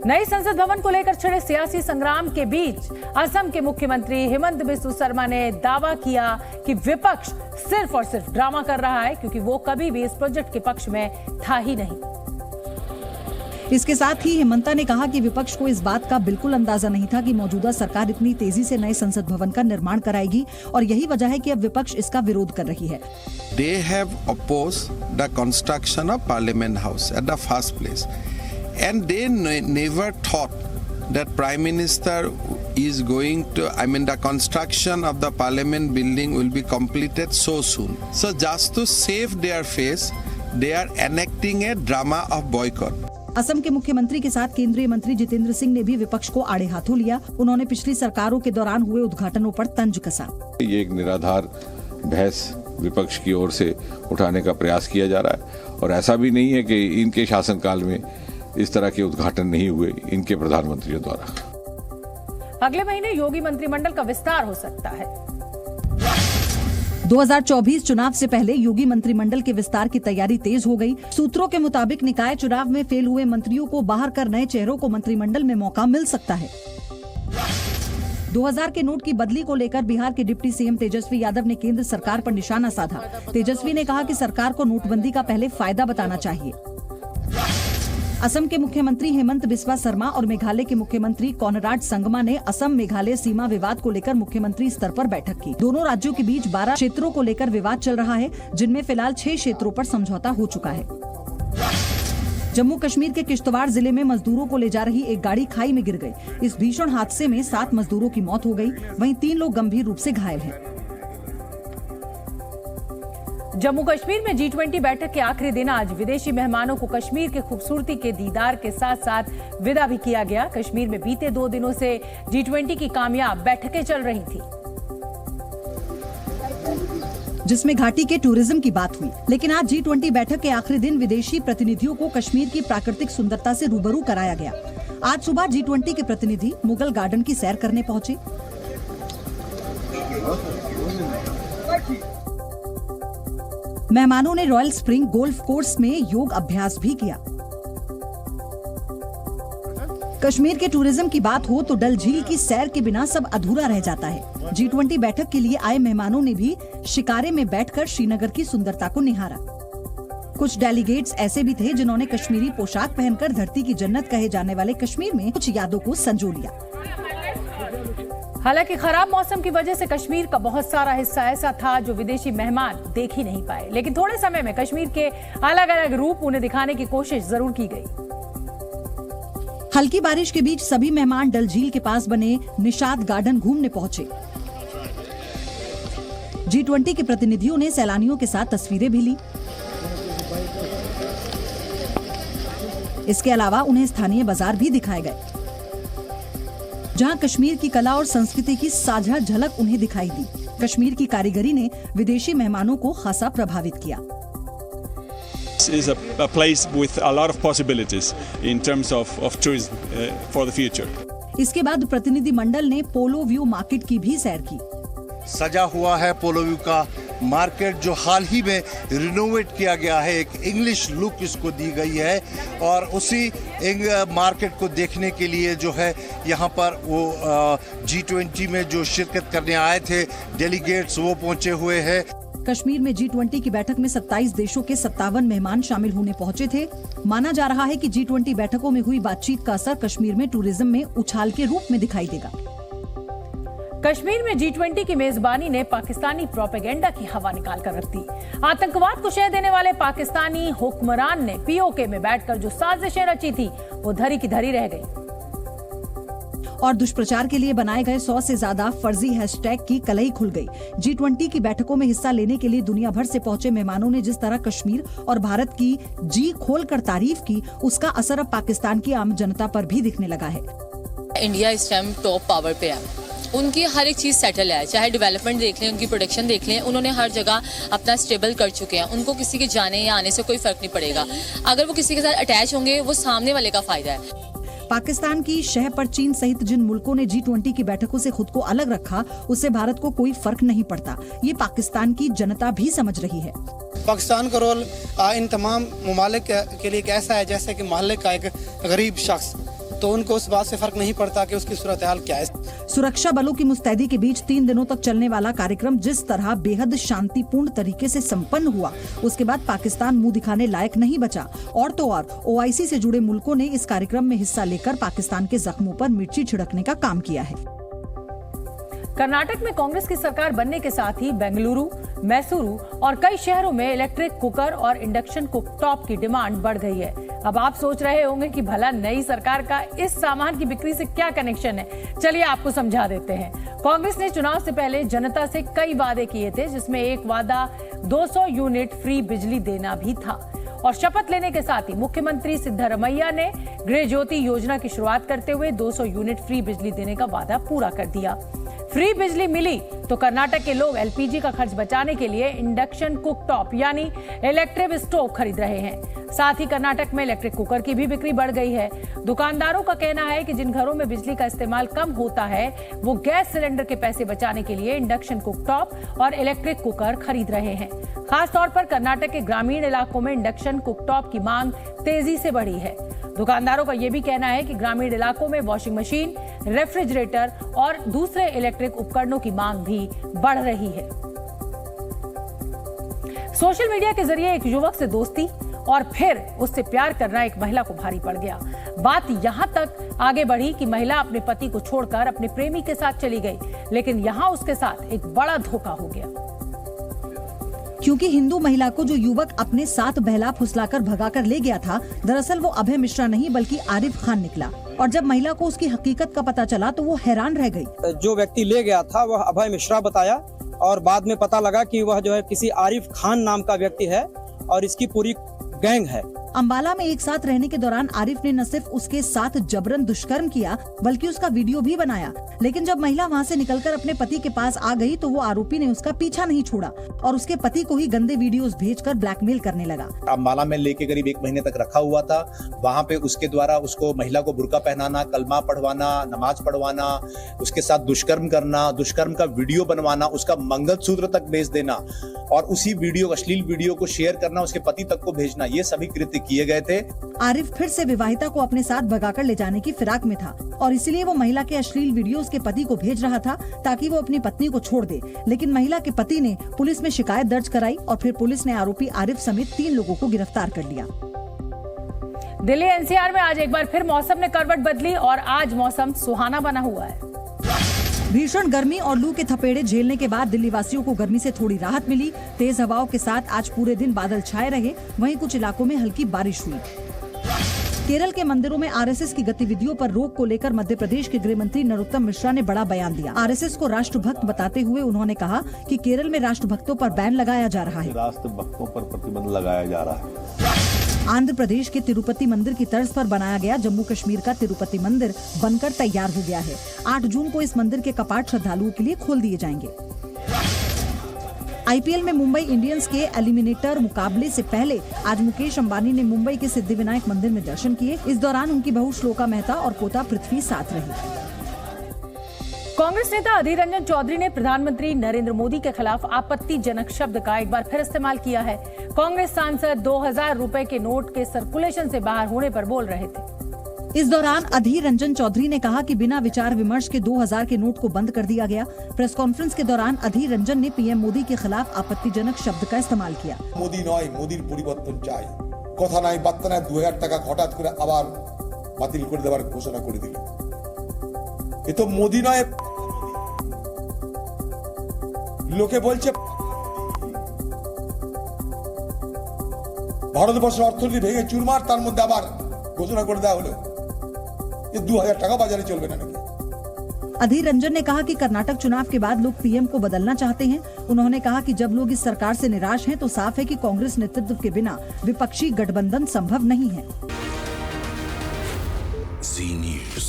नई संसद भवन को लेकर छिड़े सियासी संग्राम के बीच असम के मुख्यमंत्री हेमंत बिस्वा शर्मा ने दावा किया कि विपक्ष सिर्फ और सिर्फ ड्रामा कर रहा है, क्योंकि वो कभी भी इस प्रोजेक्ट के पक्ष में था ही नहीं। इसके साथ ही हेमंता ने कहा कि विपक्ष को इस बात का बिल्कुल अंदाजा नहीं था कि मौजूदा सरकार इतनी तेजी से नए संसद भवन का निर्माण कराएगी और यही वजह है कि अब विपक्ष इसका विरोध कर रही है। They have opposed the construction of Parliament House at the first place, and they never thought that Prime Minister is going to, the construction of the Parliament building will be completed so soon. So just to save their face, they are enacting a drama of boycott. Assam के मुख्यमंत्री के साथ केंद्रीय मंत्री जितेंद्र सिंह ने भी विपक्ष को आड़े हाथों लिया। उन्होंने पिछली सरकारों के दौरान हुए उद्घाटनों पर तंज कसा। ये एक निराधार बहस विपक्ष की ओर से उठाने का प्रयास किया जा रहा है और ऐसा भी नहीं है कि इनके शासनकाल में इस तरह के उद्घाटन नहीं हुए इनके प्रधानमंत्रियों द्वारा। अगले महीने योगी मंत्रिमंडल का विस्तार हो सकता है। 2024 चुनाव से पहले योगी मंत्रिमंडल के विस्तार की तैयारी तेज हो गई। सूत्रों के मुताबिक निकाय चुनाव में फेल हुए मंत्रियों को बाहर कर नए चेहरों को मंत्रिमंडल में मौका मिल सकता है। 2000 के नोट की बदली को लेकर बिहार के डिप्टी सीएम तेजस्वी यादव ने केंद्र सरकार पर निशाना साधा। तेजस्वी ने कहा कि सरकार को नोटबंदी का पहले फायदा बताना चाहिए। असम के मुख्यमंत्री हेमंत बिस्वा शर्मा और मेघालय के मुख्यमंत्री कॉनराड संगमा ने असम मेघालय सीमा विवाद को लेकर मुख्यमंत्री स्तर पर बैठक की। दोनों राज्यों के बीच 12 क्षेत्रों को लेकर विवाद चल रहा है, जिनमें फिलहाल 6 क्षेत्रों पर समझौता हो चुका है। जम्मू कश्मीर के किश्तवाड़ जिले में मजदूरों को ले जा रही एक गाड़ी खाई में गिर गई। इस भीषण हादसे में 7 मजदूरों की मौत हो गई, वहीं 3 लोग गंभीर रूप से घायल हैं। जम्मू कश्मीर में G20 बैठक के आखिरी दिन आज विदेशी मेहमानों को कश्मीर की खूबसूरती के दीदार के साथ साथ विदा भी किया गया। कश्मीर में बीते 2 दिनों से G20 की कामयाब बैठकें चल रही थी, जिसमें घाटी के टूरिज्म की बात हुई। लेकिन आज G20 बैठक के आखिरी दिन विदेशी प्रतिनिधियों को कश्मीर की प्राकृतिक सुंदरता से रूबरू कराया गया। आज सुबह G20 के प्रतिनिधि मुगल गार्डन की सैर करने पहुंचे। मेहमानों ने रॉयल स्प्रिंग गोल्फ कोर्स में योग अभ्यास भी किया। कश्मीर के टूरिज्म की बात हो तो डल झील की सैर के बिना सब अधूरा रह जाता है। G20 बैठक के लिए आए मेहमानों ने भी शिकारे में बैठकर श्रीनगर की सुंदरता को निहारा। कुछ डेलीगेट्स ऐसे भी थे जिन्होंने कश्मीरी पोशाक पहनकर धरती की जन्नत कहे जाने वाले कश्मीर में कुछ यादों को संजो लिया। हालांकि खराब मौसम की वजह से कश्मीर का बहुत सारा हिस्सा ऐसा था जो विदेशी मेहमान देख ही नहीं पाए, लेकिन थोड़े समय में कश्मीर के अलग अलग रूप उन्हें दिखाने की कोशिश जरूर की गई। हल्की बारिश के बीच सभी मेहमान डल झील के पास बने निशात गार्डन घूमने पहुंचे। G20 के प्रतिनिधियों ने सैलानियों के साथ तस्वीरें भी ली। इसके अलावा उन्हें स्थानीय बाजार भी दिखाए गए, जहां कश्मीर की कला और संस्कृति की साझा झलक उन्हें दिखाई दी। कश्मीर की कारीगरी ने विदेशी मेहमानों को खासा प्रभावित किया। This is a place with a lot of possibilities in terms of tourism for the future. इसके बाद प्रतिनिधि मंडल ने पोलो व्यू मार्केट की भी सैर की। सजा हुआ है पोलो व्यू का मार्केट, जो हाल ही में रिनोवेट किया गया है। एक इंग्लिश लुक इसको दी गई है और उसी मार्केट को देखने के लिए जो है यहाँ पर वो G20 में जो शिरकत करने आए थे डेलीगेट्स वो पहुंचे हुए हैं। कश्मीर में G20 की बैठक में 27 देशों के 57 मेहमान शामिल होने पहुंचे थे। माना जा रहा है कि G20 बैठकों में हुई बातचीत का असर कश्मीर में टूरिज्म में उछाल के रूप में दिखाई देगा। कश्मीर में G20 की मेजबानी ने पाकिस्तानी प्रोपेगेंडा की हवा निकाल कर रख दी। आतंकवाद को शह देने वाले पाकिस्तानी हुक्मरान ने POK में बैठकर जो साजिशें रची थी वो धरी की धरी रह गई और दुष्प्रचार के लिए बनाए गए 100 से ज्यादा फर्जी हैशटैग की कलई खुल गई। G20 की बैठकों में हिस्सा लेने के लिए दुनिया भर से पहुंचे मेहमानों ने जिस तरह कश्मीर और भारत की जी खोलकर तारीफ की, उसका असर अब पाकिस्तान की आम जनता पर भी दिखने लगा है। इंडिया इस टाइम टॉप पावर पे है, उनकी हर एक चीज सेटल है, चाहे डेवलपमेंट देख लें, उनकी प्रोडक्शन देख लें, उन्होंने हर जगह अपना स्टेबल कर चुके हैं। उनको किसी के जाने या आने से कोई फर्क नहीं पड़ेगा। अगर वो किसी के साथ अटैच होंगे वो सामने वाले का फायदा है। पाकिस्तान की शह पर चीन सहित जिन मुल्कों ने G20 की बैठकों से खुद को अलग रखा, उससे भारत को कोई फर्क नहीं पड़ता। ये पाकिस्तान की जनता भी समझ रही है। पाकिस्तान का रोल इन तमाम ममालिक के लिए कैसा है, जैसे कि मोहल्ले का एक गरीब शख्स तो उनको उस बात से फर्क नहीं पड़ता कि उसकी सूरत हाल क्या है। सुरक्षा बलों की मुस्तैदी के बीच 3 दिनों तक चलने वाला कार्यक्रम जिस तरह बेहद शांतिपूर्ण तरीके से संपन्न हुआ, उसके बाद पाकिस्तान मुंह दिखाने लायक नहीं बचा। और तो और OIC से जुड़े मुल्कों ने इस कार्यक्रम में हिस्सा लेकर पाकिस्तान के जख्मों पर मिर्ची छिड़कने का काम किया है। कर्नाटक में कांग्रेस की सरकार बनने के साथ ही बेंगलुरु, मैसूरू और कई शहरों में इलेक्ट्रिक कुकर और इंडक्शन कुकटॉप की डिमांड बढ़ गई है। अब आप सोच रहे होंगे कि भला नई सरकार का इस सामान की बिक्री से क्या कनेक्शन है। चलिए आपको समझा देते हैं। कांग्रेस ने चुनाव से पहले जनता से कई वादे किए थे, जिसमें एक वादा 200 यूनिट फ्री बिजली देना भी था। और शपथ लेने के साथ ही मुख्यमंत्री सिद्धरमैया ने गृह ज्योति योजना की शुरुआत करते हुए 200 यूनिट फ्री बिजली देने का वादा पूरा कर दिया। फ्री बिजली मिली तो कर्नाटक के लोग LPG का खर्च बचाने के लिए इंडक्शन कुकटॉप यानी इलेक्ट्रिक स्टोव खरीद रहे हैं। साथ ही कर्नाटक में इलेक्ट्रिक कुकर की भी बिक्री बढ़ गई है। दुकानदारों का कहना है कि जिन घरों में बिजली का इस्तेमाल कम होता है वो गैस सिलेंडर के पैसे बचाने के लिए इंडक्शन कुकटॉप और इलेक्ट्रिक कुकर खरीद रहे हैं। खास तौर पर कर्नाटक के ग्रामीण इलाकों में इंडक्शन कुकटॉप की मांग तेजी से बढ़ी है। दुकानदारों का यह भी कहना है कि ग्रामीण इलाकों में वॉशिंग मशीन, रेफ्रिजरेटर और दूसरे इलेक्ट्रिक उपकरणों की मांग भी बढ़ रही है। सोशल मीडिया के जरिए एक युवक से दोस्ती और फिर उससे प्यार करना एक महिला को भारी पड़ गया। बात यहां तक आगे बढ़ी कि महिला अपने पति को छोड़कर अपने प्रेमी के साथ चली गई, लेकिन यहां उसके साथ एक बड़ा धोखा हो गया। क्योंकि हिंदू महिला को जो युवक अपने साथ बहला फुसलाकर भगाकर ले गया था, दरअसल वो अभय मिश्रा नहीं बल्कि आरिफ खान निकला। और जब महिला को उसकी हकीकत का पता चला तो वो हैरान रह गई। जो व्यक्ति ले गया था वह अभय मिश्रा बताया और बाद में पता लगा कि वह जो है किसी आरिफ खान नाम का व्यक्ति है और इसकी पूरी गैंग है। अंबाला में एक साथ रहने के दौरान आरिफ ने न सिर्फ उसके साथ जबरन दुष्कर्म किया बल्कि उसका वीडियो भी बनाया। लेकिन जब महिला वहां से निकलकर अपने पति के पास आ गई तो वो आरोपी ने उसका पीछा नहीं छोड़ा और उसके पति को ही गंदे वीडियोस भेजकर ब्लैकमेल करने लगा। अंबाला में लेके करीब 1 महीने तक रखा हुआ था। वहाँ पे उसके द्वारा उसको महिला को बुर्का पहनाना, कलमा पढ़वाना, नमाज पढ़वाना, उसके साथ दुष्कर्म करना, दुष्कर्म का वीडियो बनवाना, उसका मंगलसूत्र तक भेज देना और उसी वीडियो, अश्लील वीडियो को शेयर करना, उसके पति तक को भेजना, ये सभी कृत्य किए गए थे। आरिफ फिर से विवाहिता को अपने साथ भगाकर ले जाने की फिराक में था और इसलिए वो महिला के अश्लील वीडियो उसके पति को भेज रहा था ताकि वो अपनी पत्नी को छोड़ दे। लेकिन महिला के पति ने पुलिस में शिकायत दर्ज कराई और फिर पुलिस ने आरोपी आरिफ समेत 3 लोगों को गिरफ्तार कर लिया। दिल्ली NCR में आज एक बार फिर मौसम ने करवट बदली और आज मौसम सुहाना बना हुआ है। भीषण गर्मी और लू के थपेड़े झेलने के बाद दिल्ली वासियों को गर्मी से थोड़ी राहत मिली। तेज हवाओं के साथ आज पूरे दिन बादल छाए रहे, वहीं कुछ इलाकों में हल्की बारिश हुई। केरल के मंदिरों में RSS की गतिविधियों पर रोक को लेकर मध्य प्रदेश के गृह मंत्री नरोत्तम मिश्रा ने बड़ा बयान दिया। RSS को राष्ट्रभक्त बताते हुए उन्होंने कहा कि केरल में राष्ट्रभक्तों पर बैन लगाया जा रहा है। राष्ट्रभक्तों पर प्रतिबंध लगाया जा रहा है। आंध्र प्रदेश के तिरुपति मंदिर की तर्ज पर बनाया गया जम्मू कश्मीर का तिरुपति मंदिर बनकर तैयार हो गया है। 8 जून को इस मंदिर के कपाट श्रद्धालुओं के लिए खोल दिए जाएंगे। IPL में मुंबई इंडियंस के एलिमिनेटर मुकाबले से पहले आज मुकेश अंबानी ने मुंबई के सिद्धिविनायक मंदिर में दर्शन किए। इस दौरान उनकी बहू श्लोका मेहता और पोता पृथ्वी साथ रही। कांग्रेस नेता अधीर रंजन चौधरी ने प्रधानमंत्री नरेंद्र मोदी के खिलाफ आपत्तिजनक शब्द का एक बार फिर इस्तेमाल किया है। कांग्रेस सांसद 2000 रुपए के नोट के सर्कुलेशन से बाहर होने पर बोल रहे थे। इस दौरान अधीर रंजन चौधरी ने कहा कि बिना विचार विमर्श के 2000 के नोट को बंद कर दिया गया। प्रेस कॉन्फ्रेंस के दौरान अधीर रंजन ने PM मोदी के खिलाफ आपत्तिजनक शब्द का इस्तेमाल किया। मोदी नय, मोदीर परिवर्तन चाই। কথা নাই বার্তা নাই 2000 টাকা হঠাৎ করে আবার বাতিল করে দেওয়ার ঘোষণা করে দিল। এ তো মোদি নয়, লোকে বলছে ভারতবর্ষের অর্থনীতি ভেঙে চুরমার, তার মধ্যে আবার ঘোষণा कर दिया হলো ये 2000 টাকা বাজারে চলবে না নাকি। अधीर रंजन ने कहा कि कर्नाटक चुनाव के बाद लोग PM को बदलना चाहते हैं। उन्होंने कहा कि जब लोग इस सरकार से निराश हैं तो साफ है कि कांग्रेस नेतृत्व के बिना विपक्षी गठबंधन संभव नहीं है। Z News।